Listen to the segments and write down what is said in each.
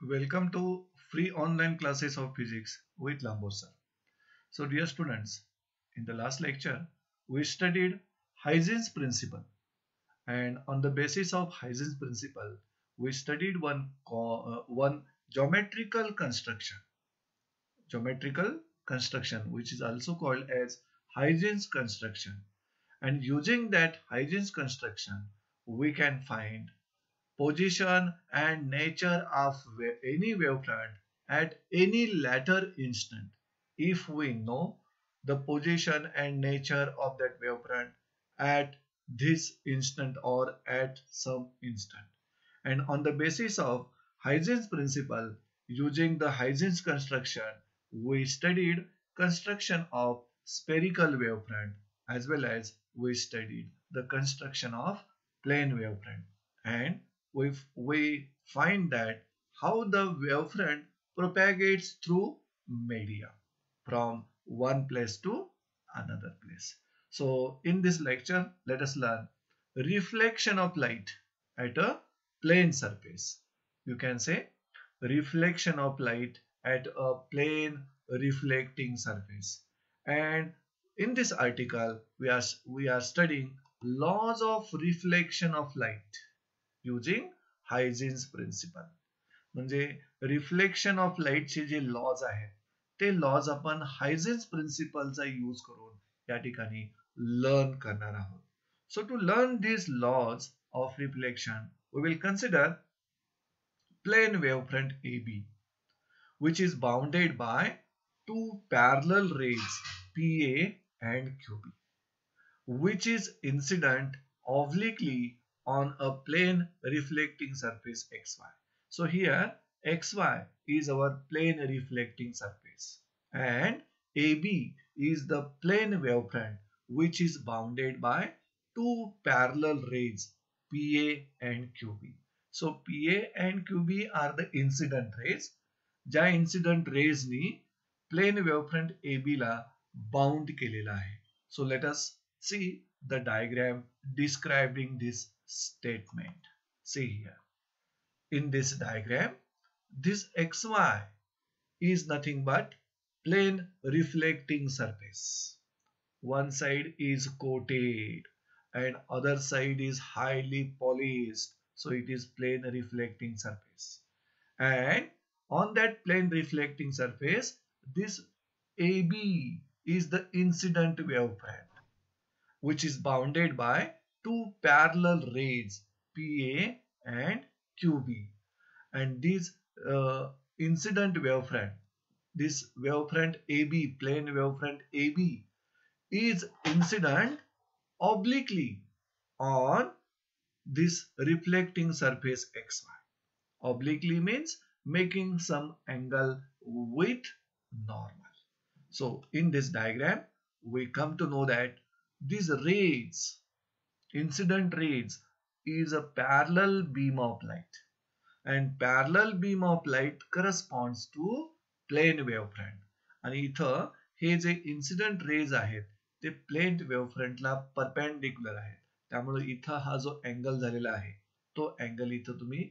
Welcome to free online classes of physics with Lambor sir. So dear students, in the last lecture, we studied Huygens principle, and on the basis of Huygens principle, we studied one geometrical construction, which is also called as Huygens construction. And using that Huygens construction, we can find position and nature of any wavefront at any later instant if we know the position and nature of that wavefront at this instant or at some instant. And on the basis of Huygens principle, using the Huygens construction, we studied construction of spherical wavefront as well as we studied the construction of plane wavefront. And we find that how the wavefront propagates through media from one place to another place. So in this lecture, let us learn reflection of light at a plane surface. You can say reflection of light at a plane reflecting surface. And in this article, we are studying laws of reflection of light using Huygens principle. म्हणजे reflection of लाईटचे जे lodge आहेत ते lodge आपण हायजेन्स प्रिन्सिपलचा use करून या ठिकाणी learn करणार आहोत. So to learn these laws of reflection, we will consider plane wavefront AB, which is bounded by two parallel rays PA and QB, which is incident obliquely on a plane reflecting surface XY. So here XY is our plane reflecting surface and AB is the plane wavefront which is bounded by two parallel rays PA and QB. So PA and QB are the incident rays. ज्या incident rays नी plane wavefront AB ला bound केलेला आहे. So let us see the diagram describing this statement. See here. In this diagram, this XY is nothing but plane reflecting surface. One side is coated and other side is highly polished. So it is plane reflecting surface. And on that plane reflecting surface, this AB is the incident wavefront, which is bounded by two parallel rays PA and QB. And this incident wavefront, this wavefront AB, plane wavefront AB, is incident obliquely on this reflecting surface XY. Obliquely means making some angle with normal. So in this diagram, we come to know that these rays, incident rays, is a parallel beam of light, and parallel beam of light corresponds to plane wavefront. आणि इथं हे जे incident raise आहेत ते plain वेव्हफ्रंटला perpendicular आहेत. त्यामुळे इथं हा जो अँगल झालेला आहे तो अँगल इथं तुम्ही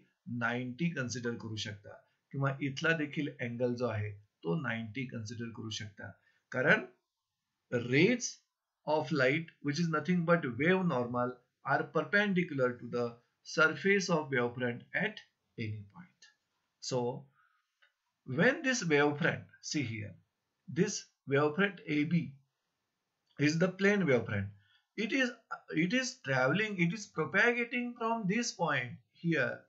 90 कन्सिडर करू शकता, किंवा इथला देखील अँगल जो आहे तो 90 कन्सिडर करू शकता. कारण rays of light, which is nothing but wave normal, are perpendicular to the surface of wavefront at any point. So when this wavefront, see here, this wavefront AB is the plane wavefront. It is traveling, it is propagating from this point here,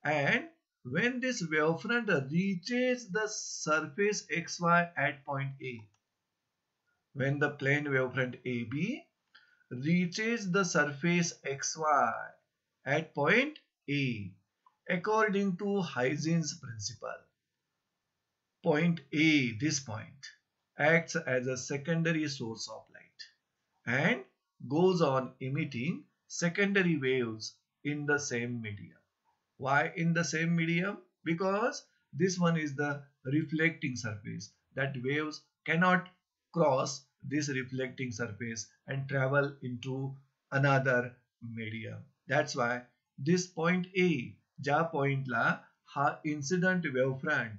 and when this wavefront reaches the surface XY at point A, when the plane wavefront AB reaches the surface XY at point A, according to Huygens principle, point A, this point, acts as a secondary source of light and goes on emitting secondary waves in the same medium. Why in the same medium? Because this one is the reflecting surface, that waves cannot cross this reflecting surface and travel into another medium. That's why this point A, ज्या पॉइंटला हा incident वेव्हफ्रंट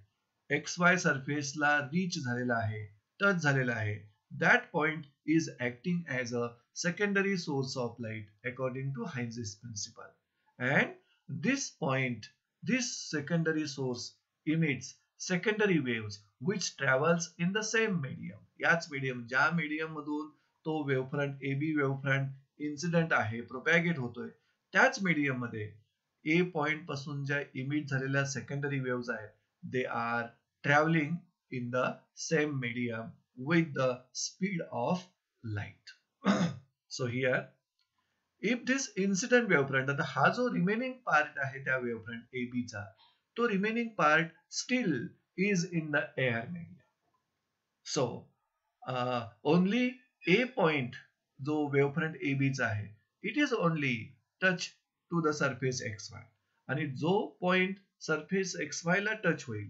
XY सरफेसला reach झालेला आहे, touch झालेला आहे. That point is acting as a secondary source of light according to Heinz's principle. And this point, this secondary source emits secondary waves which travels in the same medium. याच medium, ज्या medium मधून तो वेव्हफ्रंट AB वेव्हफ्रंट incident आहे, propagate होतोय, त्याच medium मध्ये A point पासून ज्या इमिट झालेल्या सेकंडरी वेव्स आहेत, they are traveling in the same medium with the speed of light. So here, if this incident wavefront, आता हा जो remaining part आहे त्या wavefront AB चा, तो remaining part still is in the air medium. So only A point जो wavefront AB चा आहे, it is only touch to the surface XY. आणि जो point surface XY ला touch होईल,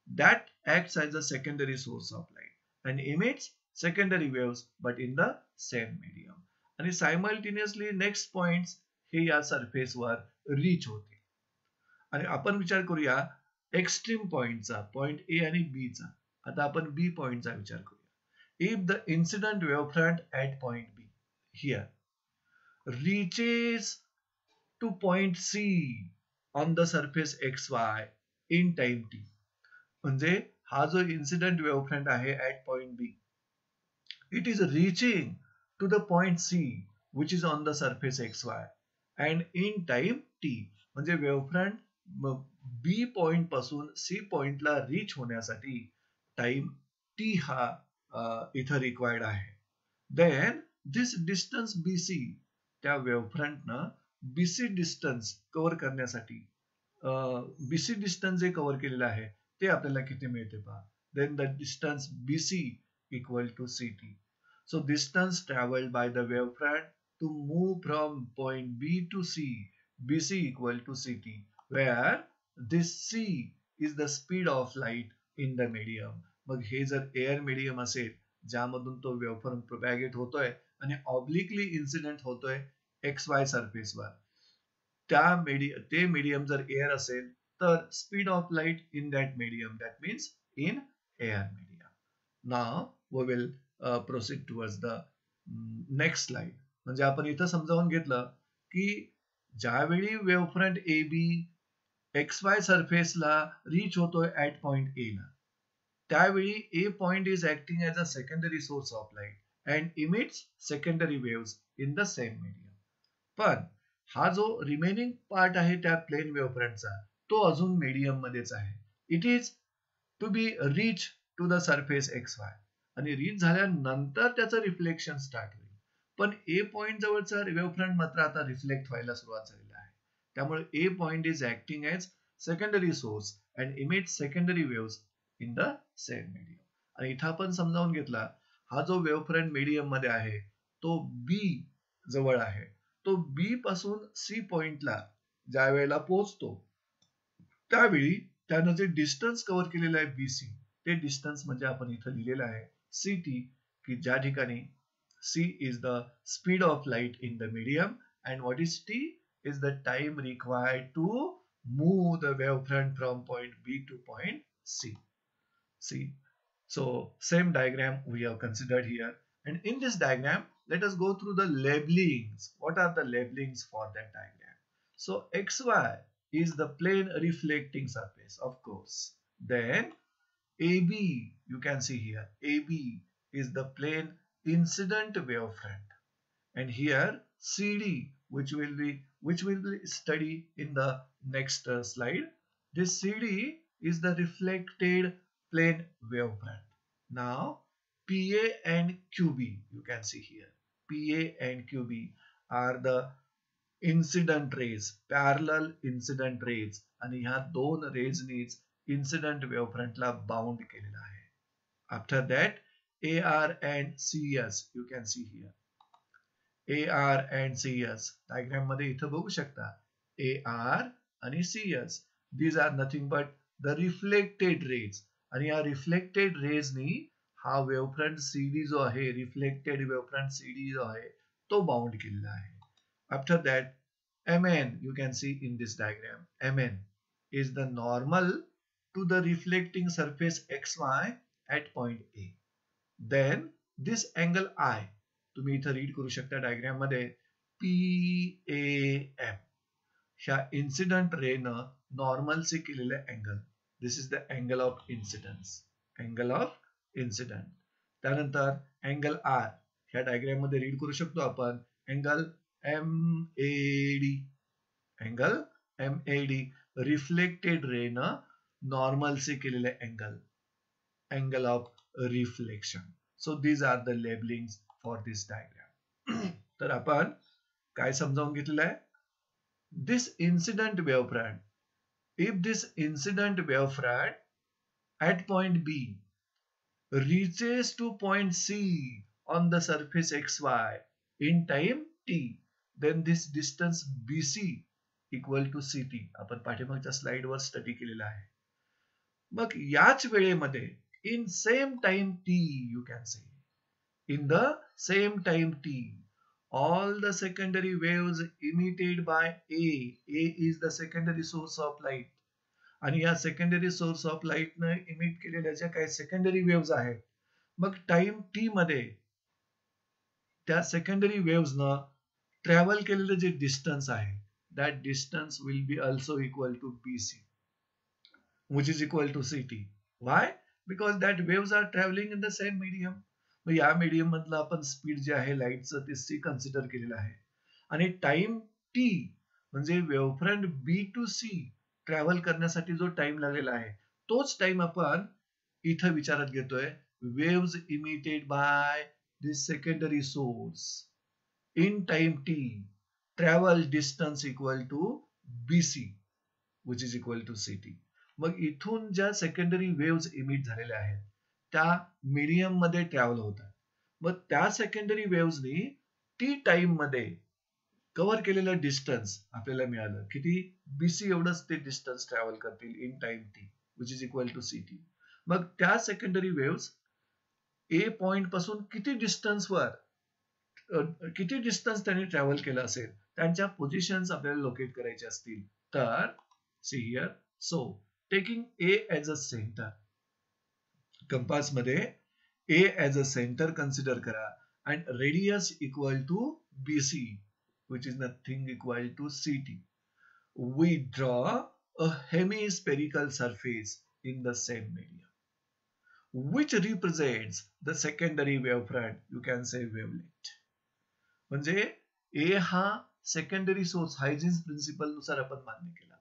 that acts as a secondary source of light and emits secondary waves but in the same medium. आणि simultaneously next points हे या सरफेसवर reach होते. आणि आपण विचार करूया एक्स्ट्रीम पॉइंटचा, पॉइंट ए आणि बी चा. आता आपण बी पॉइंटचा विचार करूया. If the incident wavefront at point B here reaches to point C on the surface XY in time t. म्हणजे हा जो इन्सिडेंट वेव्हफ्रंट आहे at point B, it is reaching to the point C which is on the surface XY and in time t. म्हणजे wavefront B point पासून C पॉइंटला reach होण्यासाठी time T हा इथं रिक्वायर्ड आहे. देन दिस डिस्टन्स BC, त्या वेव्हफ्रंटनं BC distance cover करण्यासाठी BC डिस्टन्स जे कव्हर केलेलं आहे ते आपल्याला किती मिळते पहा. Then the distance BC equal to CT. So distance traveled by the wavefront to move from point B to C, BC equal to CT, where this C is the speed of light in the medium. मग हे जर air medium असेल ज्यामधून तो वेव्हफ्रंट propagate होतोय आणि obliquely incident होतोय XY सरफेसवर, ते मीडियम जर एअर असेल तर speed of light in that medium, that means in air medium. Now we will proceed towards the next slide. म्हणजे आपण इथं समजावून घेतलं की ज्यावेळी वेव्हफ्रंट AB XY सरफेसला रीच होतोय ऍट पॉइंट A ला, त्यावेळी A point is acting as a secondary source of light and emits secondary waves in the same medium. पण हा जो रिमेनिंग पार्ट आहे त्या प्लेन वेव्हफ्रंटचा, तो अजून मीडियम मध्येच आहे. It is to be reach to the surface XY आणि रीच झाल्यानंतर त्याचं रिफ्लेक्शन स्टार्ट होईल. पण ए पॉइंट जवळचा वेव्हफ्रंट मात्र आता रिफ्लेक्ट व्हायला सुरुवात झालेली आहे. त्यामुळे A point is acting as secondary source and emit secondary waves in the same medium. आणि इथं आपण समजावून घेतला, हा जो वेव्हफ्रंट मीडियम मध्ये आहे तो बी जवळ आहे. तो बी पासून सी पॉइंटला ज्या वेळेला पोहोचतो त्यावेळी त्यानं जे डिस्टन्स कव्हर केलेलं आहे BC, ते डिस्टन्स म्हणजे आपण इथं लिहिलेलं आहे CT, की ज्या ठिकाणी C is the speed of light in the medium and what is T is the time required to move the wavefront from point B to point C. See, so same diagram we have considered here, and in this diagram let us go through the labelings. What are the labelings for that diagram? So XY is the plane reflecting surface, of course. Then AB, you can see here, AB is the plane incident wavefront, and here CD, which will be study in the next slide. This CD is the reflected plane wavefront. Now PA and QB, you can see here, PA and QB are the incident rays, parallel incident rays, आणि ह्या दोन रेजनीच incident वेव्हफ्रंटला bound केलेला आहे. After that, AR and CS, you can see here. AR and CS diagram मध्ये इथं बघू शकता, AR आणि CS, these are nothing but the reflected rays. आणि या रिफ्लेक्टेड रेजनी हा वेव्हफ्रंट CD जो आहे, रिफ्लेक्टेड वेव्हफ्रंट CD जो आहे तो बाउंड केलेला आहे. After that, MN, you can see in this diagram, MN, is the normal to the reflecting surface xy at point A. Then this angle I, तुम्ही इथं रीड करू शकता डायग्राम मध्ये, PAM ह्या इन्सिडेंट रे न normal से केलेले angle. This is the angle of incidence, angle of incident. त्यानंतर अँगल आर ह्या डायग्राम मध्ये रीड करू शकतो आपण angle MAD, angle MAD reflected ray न नॉर्मल से केलेले angle, angle of reflection. So these are the labellings for this diagram. तर आपण काय समजावून घेतलेलं आहे? This incident wavefront, if this incident wavefront at point B reaches to point C on the surface XY in time T, then this distance BC equal to CT. आपण पाठीमागच्या स्लाइडवर study केलेला आहे. मग याच वेळेमध्ये in same time T, you can say, in the same time T, all the secondary waves emitted by A is the secondary source of light, आणि या सेकंडरी सोर्स ऑफ लाईट न इमिट केलेल्या ज्या काही सेकंडरी वेव्स आहेत, मग time T मध्ये त्या सेकंडरी वेव्स न ट्रॅव्हल केलेलं जे डिस्टन्स आहे, that distance will be also equal to BC, which is equal to CT. Why? Because that waves are traveling in the same medium. मग या मीडियम मधलं आपण स्पीड जे आहे लाईटचं ते सी कन्सिडर केलेलं आहे, आणि टाइम टी म्हणजे wavefront B to C travel करण्यासाठी जो टाइम लागलेला आहे तोच टाइम आपण इथं विचारात घेतोय. Waves emitted by this secondary source in time T travel distance equal to BC, which is equal to CT. मग इथून ज्या सेकंडरी वेव्स इमिट झालेल्या आहेत त्या मीडियम मध्ये ट्रॅव्हल होतात. मग त्या सेकंडरी वेव्सनी टी टाइम मध्ये कव्हर केलेलं डिस्टन्स आपल्याला मिळालं किती? BC एवढंच ते डिस्टन्स ट्रॅव्हल करतील in time T, which is equal to CT. मग त्या सेकंडरी वेव्स ए पॉइंट पासून किती डिस्टन्स त्यांनी ट्रॅव्हल केलं असेल, त्यांच्या पोझिशन्स आपल्याला लोकेट करायचे असतील तर see here. So taking A as a center, compass मध्ये A as a center consider करा and radius equal to BC, which is nothing equal to CT. We draw a hemispherical surface in the same medium, which represents the secondary wavefront. You can say wavelet. म्हणजे A हा secondary source हायजीन्स principal नुसार आपण मान्य केला.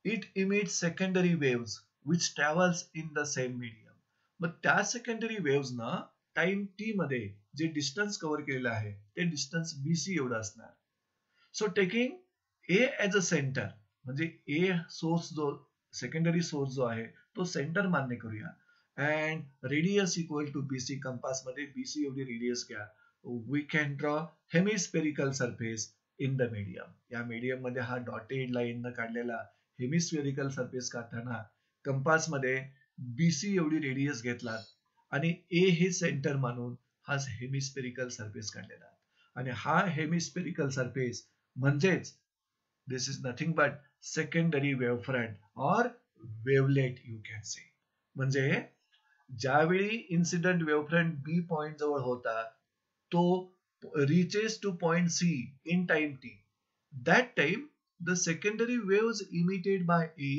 It emits secondary waves which travels in the same medium. मग त्या secondary waves ना time T मध्ये जे डिस्टन्स कव्हर केलेलं आहे ते डिस्टन्स BC एवढं असणार. So taking A as a center, म्हणजे A सोर्स जो सेकंडरी सोर्स जो आहे तो सेंटर मान्य करूया, and radius equal to BC, compass मध्ये BC एवढी रेडियस घ्या. We can draw hemispherical surface in the medium. या मीडियम मध्ये हा डॉटेड लाईन न काढलेला हेमिस्फेरिकल सरफेस काढताना कंपास मध्ये BC एवढी रेडियस घेतलात आणि A हे सेंटर मानून हा हेमिस्फेरिकल सरफेस काढलेला, आणि हा हेमिस्फेरिकल सरफेस म्हणजेच this is nothing but secondary wavefront or wavelet you can say. म्हणजे ज्यावेळी इन्सिडेंट वेव्हफ्रंट B पॉइंट जवळ होता तो reaches to point C in time t, that time the secondary waves emitted by A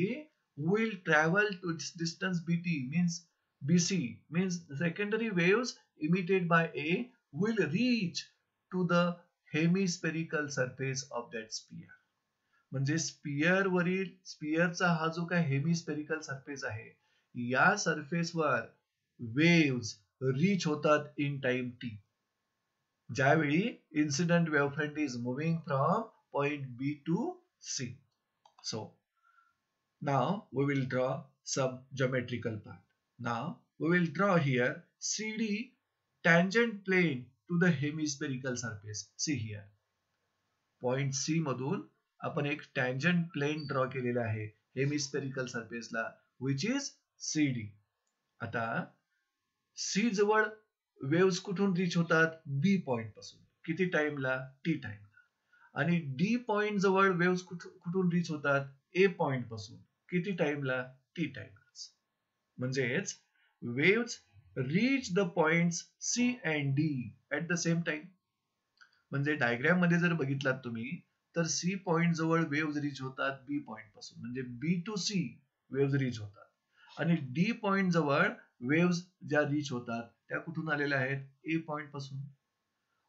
will travel to its distance BC, means secondary waves emitted by A will reach to the hemispherical surface of that sphere. म्हणजे स्पियरचा हा जो काय hemispherical surface आहे या सरफेसवर waves reach होतात in time T, ज्यावेळी incident wavefront is moving from point B to C. So now we will draw some geometrical part. Now we will draw here CD tangent plane to the hemispherical surface. See here, point C मधून आपण एक tangent plane draw केलेला आहे hemispherical सरफेसला, which is CD. आता C जवळ waves कुठून reach होतात? B point पासून. किती टाइमला? T टाइमला. आणि D पॉइंट जवळ वेव्स कुठून रीच होतात? A पॉइंट पासून. किती टाइमला? t टाइमलाच. म्हणजेच waves reach the points C and D at the same time. म्हणजे डायग्राम मध्ये जर बघितलात तुम्ही तर सी पॉइंट जवळ वेव्स रीच होतात बी पॉइंट पासून, म्हणजे B to C waves reach होतात, आणि डी पॉइंट जवळ वेव्स ज्या रीच होतात त्या कुठून आलेल्या आहेत? ए पॉइंट पासून.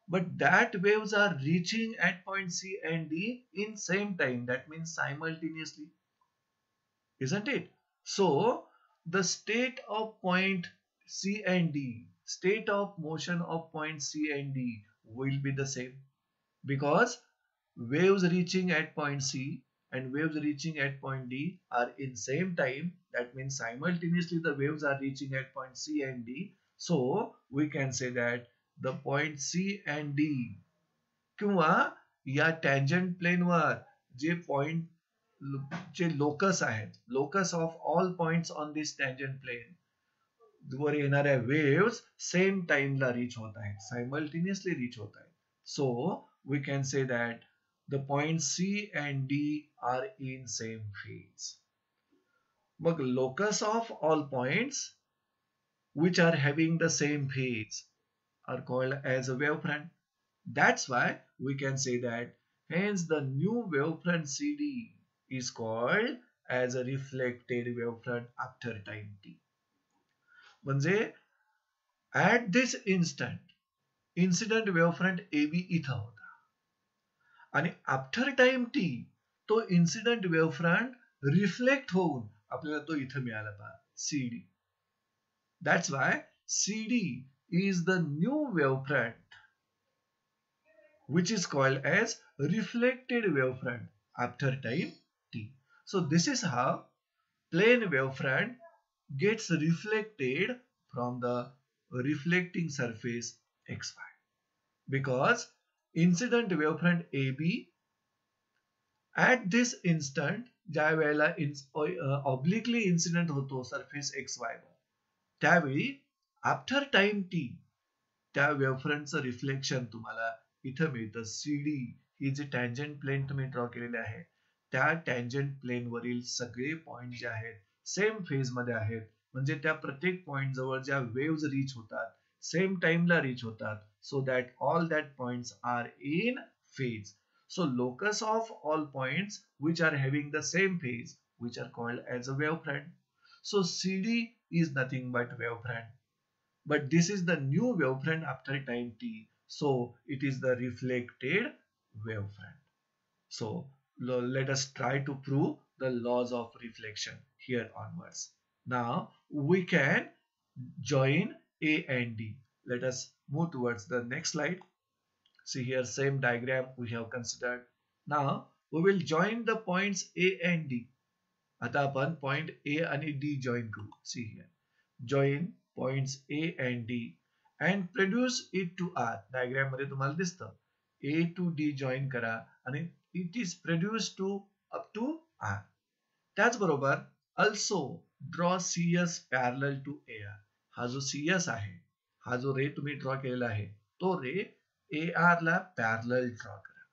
But that waves are reaching at point C and D in same time, that means simultaneously, isn't it? So the state of point C and D, state of motion of point C and D will be the same, because waves reaching at point C and waves reaching at point D are in same time. That means simultaneously the waves are reaching at point C and D. So we can say that the point C and D किंवा या tangent प्लेनवर जे point जे locus आहेत, locus of all points on this tangent plane वर येणाऱ्या waves same टाइमला reach होत आहेत, सायमल्टेनियसली रीच होत आहेत. So we can say that the point C and D are in same phase. मग locus of all points which are having the same phase are called as a wavefront. That's why we can say that hence the new wavefront CD is called as a reflected wavefront after time t. म्हणजे at this instant incident wavefront AB इथं होता, आणि after time t तो incident वेव्हफ्रंट reflect होऊन आपल्याला तो इथं मिळाला पहा, CD. That's why CD is the new wavefront which is called as reflected wavefront after time t. So this is how plane wavefront gets reflected from the reflecting surface xy, because incident wavefront AB at this instant ज्या वेळेला obliquely incident होतो surface xy वर, त्यावेळी after time T त्या वेव्हफ्रंटचं reflection तुम्हाला इथं मिळतं. CD ही जी tangent plain तुम्ही ड्रॉ केलेले आहे त्या टँजंट प्लेन वरील सगळे पॉइंट जे आहेत सेम फेज मध्ये आहेत, म्हणजे त्या प्रत्येक पॉइंट जवळ ज्या वेव्स रीच होतात सेम टाइमला रीच होतात. So that all that points are in phase. So locus of all points which are having the same phase which are called as a wavefront. So CD is nothing but wavefront, but this is the new wavefront after time t, so it is the reflected wavefront. So let us try to prove the laws of reflection here onwards. Now we can join A and D. Let us move towards the next slide. See here, same diagram we have considered. Now we will join the points A and D. आता आपण point A आणि D join करू. See here, join points A and D and produce it to R. Diagram मध्ये तुम्हाला दिसतं A to D join करा आणि it is produce to up to R. त्याचबरोबर also draw CS parallel to A R. हा जो CS आहे, हा जो रे तुम्ही ड्रॉ केलेला आहे तो रे ए आर ला पॅरलल ड्रॉ करा.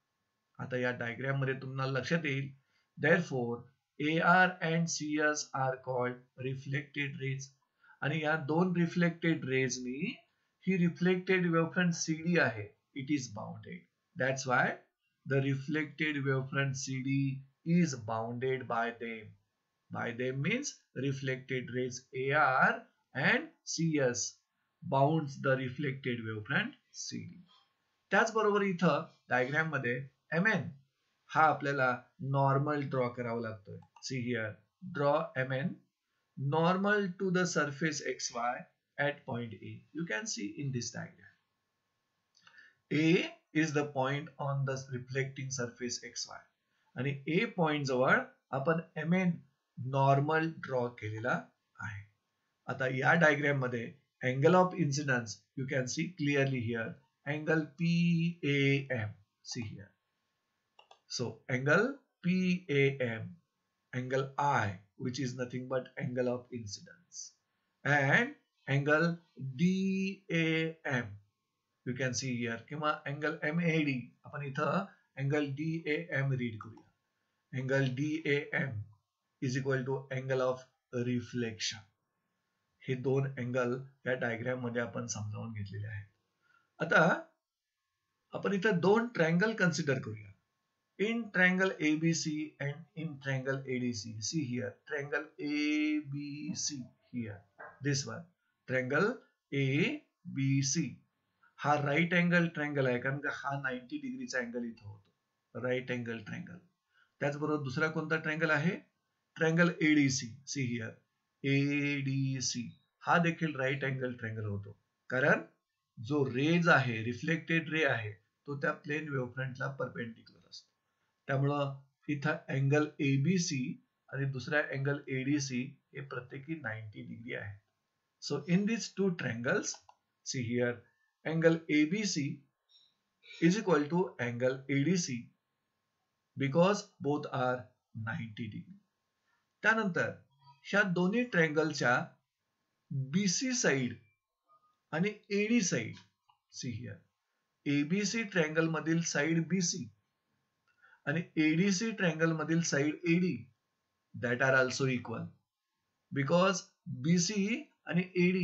आता या डायग्राम मध्ये तुम्हाला लक्षात येईल, therefore AR and CS are called reflected rays. आणि या दोन रिफ्लेक्टेड रेज नी ही रिफ्लेक्टेड वेव्हफ्रंट CD आहे, it is bounded. That's why the reflected wavefront CD is bounded by them. By them means reflected rays AR and CS bounds the reflected wavefront CD. त्याचबरोबर इथं diagram मध्ये MN हा आपल्याला normal draw करावा लागतोय. See here, draw MN normal to the surface XY at point A. You can see in this diagram. A is the point on the reflecting surface XY. आणि A point जवळ आपण MN normal draw केलेला आहे. आता या diagram मध्ये angle of incidence you can C clearly here, angle PAM. See here. So angle PAM, angle I, which is nothing but angle of incidence, and angle DAM. You can see here, किंवा angle MAD. आपण इथं angle DAM read करूया. Angle DAM is equal to angle of reflection. हे दोन angle या diagram मध्ये आपण समजावून घेतलेले आहेत. आता आपण इथं दोन ट्रायंगल कन्सिडर करूया. In triangle ABC and in triangle ADC. See here, triangle ABC here. This one, triangle ABC. हा राईट अँगल ट्रायंगल आहे कारण का हा 90 डिग्रीचा अँगल इथं होतो. Right angle triangle. त्याचबरोबर दुसरा कोणता ट्रायंगल आहे? Triangle ADC. See here, ADC. हा देखील राईट अँगल ट्रायंगल होतो कारण जो रेज आहे, रिफ्लेक्टेड रे आहे, तो त्या प्लेन वेव्हफ्रंटला परपेंडिक्युलर असतो. त्यामुळं इथं अँगल ABC आणि दुसरा अँगल ADC हे प्रत्येकी 90 डिग्री आहे. So in this two triangles, see here, angle ABC is equal to angle ADC because both are 90 degree. त्यानंतर ह्या दोन्ही ट्रायंगलच्या BC साइड आणि AD side, see here, ABC triangle मधील साइड BC आणि ADC ट्रायंगल मधील side AD that are also equal because BC आणि AD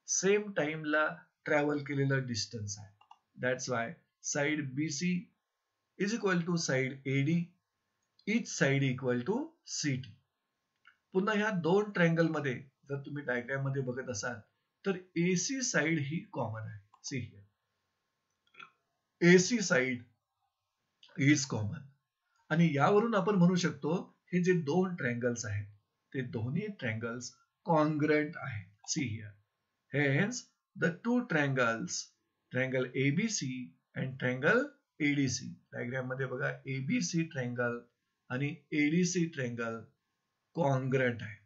same टाइमला ट्रॅव्हल केलेलं डिस्टन्स आहे. That's why side BC is equal to side AD, each side equal to CT. पुन्हा ह्या दोन ट्रायंगल मध्ये जर तुम्ही डायग्राम मध्ये बघत असाल तर AC साइड ही कॉमन आहे. See here, AC side is common. आणि यावरून आपण म्हणू शकतो हे जे दोन ट्रायंगल्स आहेत ते दोन्ही ट्रायंगल्स कॉन्ग्रंट आहेत. See here, hence the two triangles, triangle ABC and triangle ADC, diagram मध्ये बघा ABC ट्रायंगल आणि ADC ट्रायंगल कॉन्ग्रंट आहे.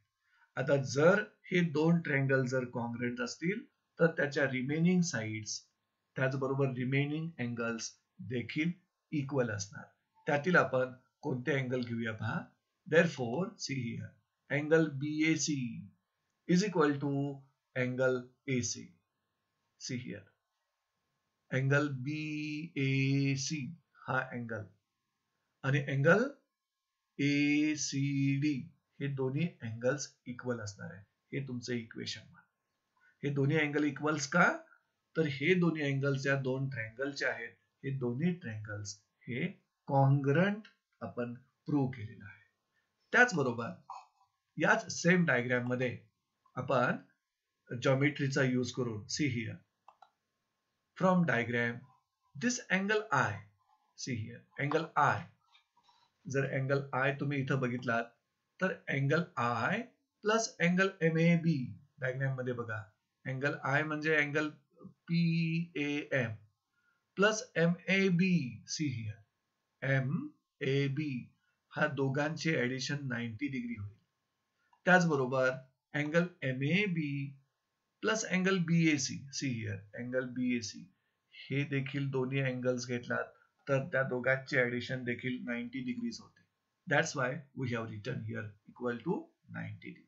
आता जर हे दोन ट्रायंगल जर कॉन्ग्रंट असतील तर त्याच्या रिमेनिंग साइड्स त्याचबरोबर रिमेनिंग अँगल्स देखील इक्वल असणार. त्यातील आपण कोणते अँगल घेऊया पहा. Therefore see here, angle BAC is equal to angle AC. See here, angle BAC हा अँगल आणि अँगल ACD हे दोन्ही अँगल्स इक्वल असणार आहे. हे तुमचं इक्वेशन. हे दोन्ही अँगल इक्वल्स का? तर हे दोन्ही अँगल्स या दोन ट्रायंगलचे आहेत. हे दोन्ही ट्रायंगल्स हे कॉन्ग्रंट आपण प्रूव्ह केलेलं आहे. त्याचबरोबर याच सेम डायग्राम मध्ये आपण जॉमेट्रीचा यूज करून, see here, from diagram this angle I, C here, angle I, जर अँगल I तुम्ही इथं बघितलात तर angle I plus angle MAB, diagram मध्ये बघा, अँगल I म्हणजे angle PAM plus MAB, see here, MAB हा दोघांचे ऍडिशन 90 डिग्री होईल. त्याचबरोबर angle MAB plus angle BAC, C here, angle BAC हे देखील दोन्ही अँगल्स घेतलात तर त्या दोघांचे ऍडिशन देखील 90 डिग्रीज होते. That's why we have written here equal to 90 degree.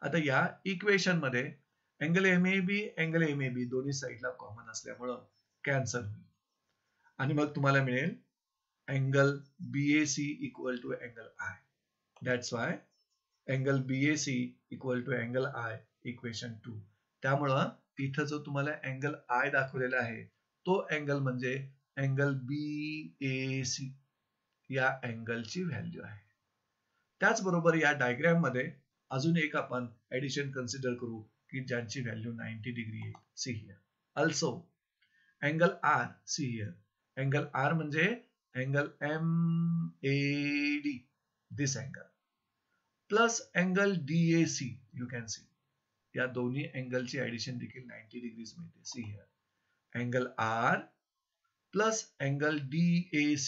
आता या इक्वेशन मध्ये अँगल MAB दोन्ही साइडला कॉमन असल्यामुळं कॅन्सल होईल आणि मग तुम्हाला मिळेल angle BAC equal to angle I. That's why angle BAC equal to angle I, equation 2. त्यामुळं इथं जो तुम्हाला अँगल I दाखवलेला आहे तो अँगल म्हणजे अँगल BAC या अँगलची व्हॅल्यू आहे. त्याचबरोबर या डायग्राम मध्ये अजून एक आपण ऍडिशन कन्सिडर करू की ज्यांची व्हॅल्यू 90 डिग्री आहे. See here, also angle R, see here, angle R म्हणजे angle MAD, this angle, plus angle DAC, you can see, या दोन्ही अँगलची ऍडिशन देखील 90 डिग्रीज मिळते. See here, angle R plus angle DAC,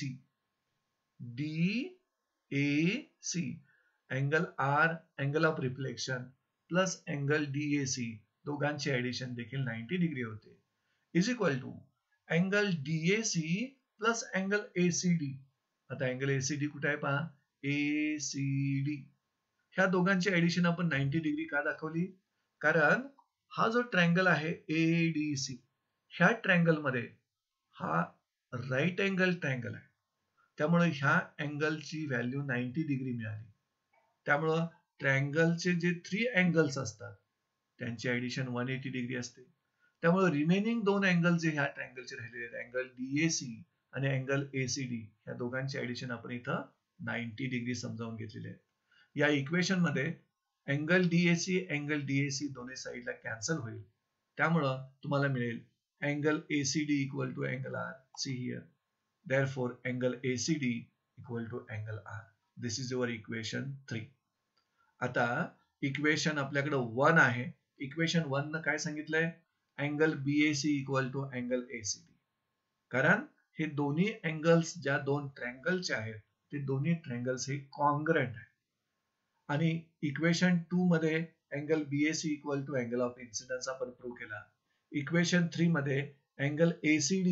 angle R angle of reflection plus angle DAC दोघांची addition देखील 90 degree होते. Is equal to angle DAC plus angle ACD. आता angle ACD कुठे आहे पहा, ACD ह्या दोघांची ऍडिशन आपण 90 डिग्री का दाखवली? कारण हा जो ट्रायंगल आहे ADC, ह्या ट्रायंगल मध्ये हा राईट अँगल ट्रायंगल आहे त्यामुळे ह्या अँगलची व्हॅल्यू 90 डिग्री मिळाली. त्यामुळं ट्रायंगलचे जे 3 अँगल्स असतात त्यांची ऍडिशन 180 डिग्री असते. त्यामुळे रिमेनिंग 2 अँगल जे ह्या ट्रायंगलचे राहिलेले आहेत, अँगल DAC आणि अँगल ACD, या दोघांची ऍडिशन आपण इथं 90 डिग्री समजावून घेतलेले आहे. या इक्वेशन मध्ये अँगल DAC दोन्ही साईडला कॅन्सल होईल. त्यामुळं तुम्हाला मिळेल angle ACD equal to angle R. See here. Therefore, angle ACD equal to angle R. This is your equation 3. आता इक्वेशन आपल्याकडे 1 आहे. इक्वेशन 1 न काय सांगितलंय? Angle BAC equal to angle ACD. कारण हे दोन्ही अँगल्स ज्या दोन ट्रायंगलचे आहेत ते दोन्ही ट्रायंगल्स हे कॉन्ग्रंट आहे. आणि इक्वेशन 2 मध्ये angle BAC equal to angle of incidence आपण प्रूव्ह केला. इक्वेशन 3 मध्ये अँगल ACD,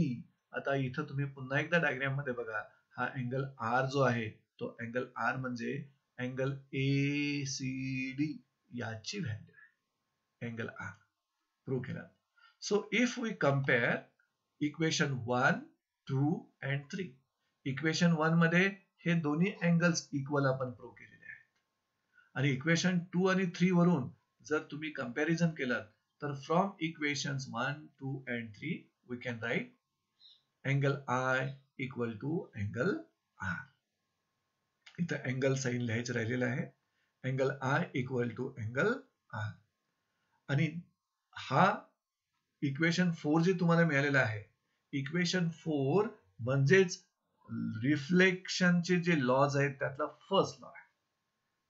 आता इथं तुम्ही पुन्हा एकदा डायग्राम मध्ये बघा, हा अँगल R जो आहे तो अँगल R म्हणजे अँगल ACD याची व्हॅल्यू आहे, अँगल R प्रूव्ह केला. So if we compare equation 1, 2 and 3, equation 1 मध्ये हे दोन्ही अँगल्स इक्वल आपण प्रूव्ह केलेले आहेत. आणि इक्वेशन 2 आणि 3 वरून जर तुम्ही कंपॅरिझन केलात तर from equations 1, 2 and 3 we can write angle I equal to angle R. इथं अँगल साइन लिहायचं राहिलेलं आहे. Angle I equal to angle R. आणि हा इक्वेशन 4 जे तुम्हाला मिळालेला आहे, इक्वेशन 4 म्हणजेच रिफ्लेक्शनचे जे लॉज आहेत त्यातला फर्स्ट लॉ आहे.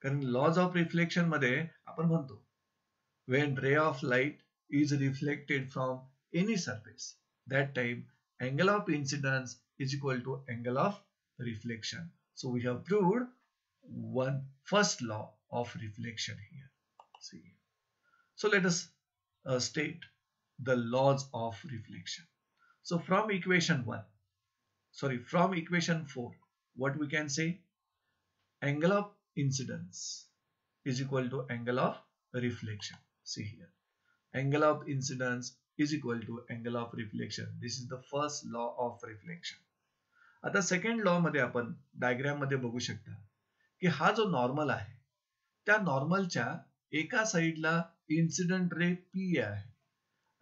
कारण लॉज ऑफ रिफ्लेक्शन मध्ये आपण म्हणतो when ray of light is reflected from any surface, that time angle of incidence is equal to angle of reflection. So we have proved one first law of reflection here. See. So let us state the laws of reflection. So from equation 4, what we can say? Angle of incidence is equal to angle of reflection. See here. Angle of incidence is equal to angle of reflection. This is the first law of reflection. आता second law मध्ये आपण diagram मध्ये बघू शकता की हा जो normal आहे त्या नॉर्मलच्या एका साईडला इन्सिडेंट रे PA आहे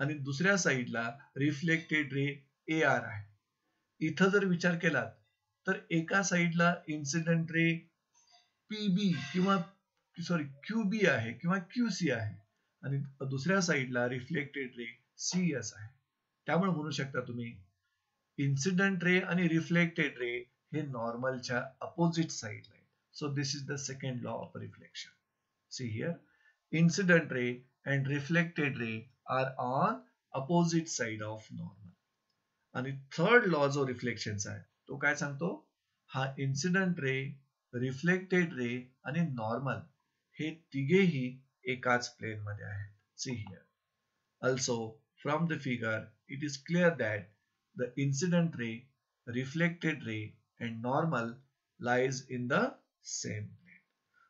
आणि दुसऱ्या साईडला रिफ्लेक्टेड रे AR आहे. इथं जर विचार केला तर एका साईडला इन्सिडेंट रे PB किंवा QB आहे किंवा QC आहे आणि दुसऱ्या साईडला रिफ्लेक्टेड रे CS आहे. त्यामुळे म्हणू शकता तुम्ही इन्सिडेंट रे आणि रिफ्लेक्टेड रे हे नॉर्मलच्या अपोजिट साईडला आहे. So this is the second law of reflection. See here, incident ray and reflected ray are on opposite side of normal. आणि थर्ड लॉ जो रिफ्लेक्शनचा आहे तो काय सांगतो? हा इन्सिडेंट रे, रिफ्लेक्टेड रे आणि नॉर्मल हे तिघेही एकाच प्लेन मध्ये आहेत. See here. Also, from the figure, it is clear that the incident ray, reflected ray, and normal lies in the same plane.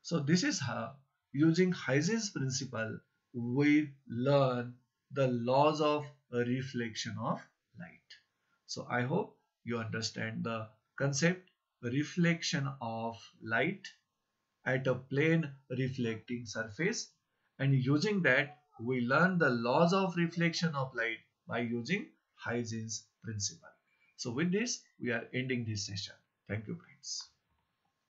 So this is how, using Huygens principle, we learn the laws of reflection of light. So I hope you understand the concept reflection of light at a plane reflecting surface, and using that we learn the laws of reflection of light by using Huygens principle. So with this, we are ending this session. Thank you, friends.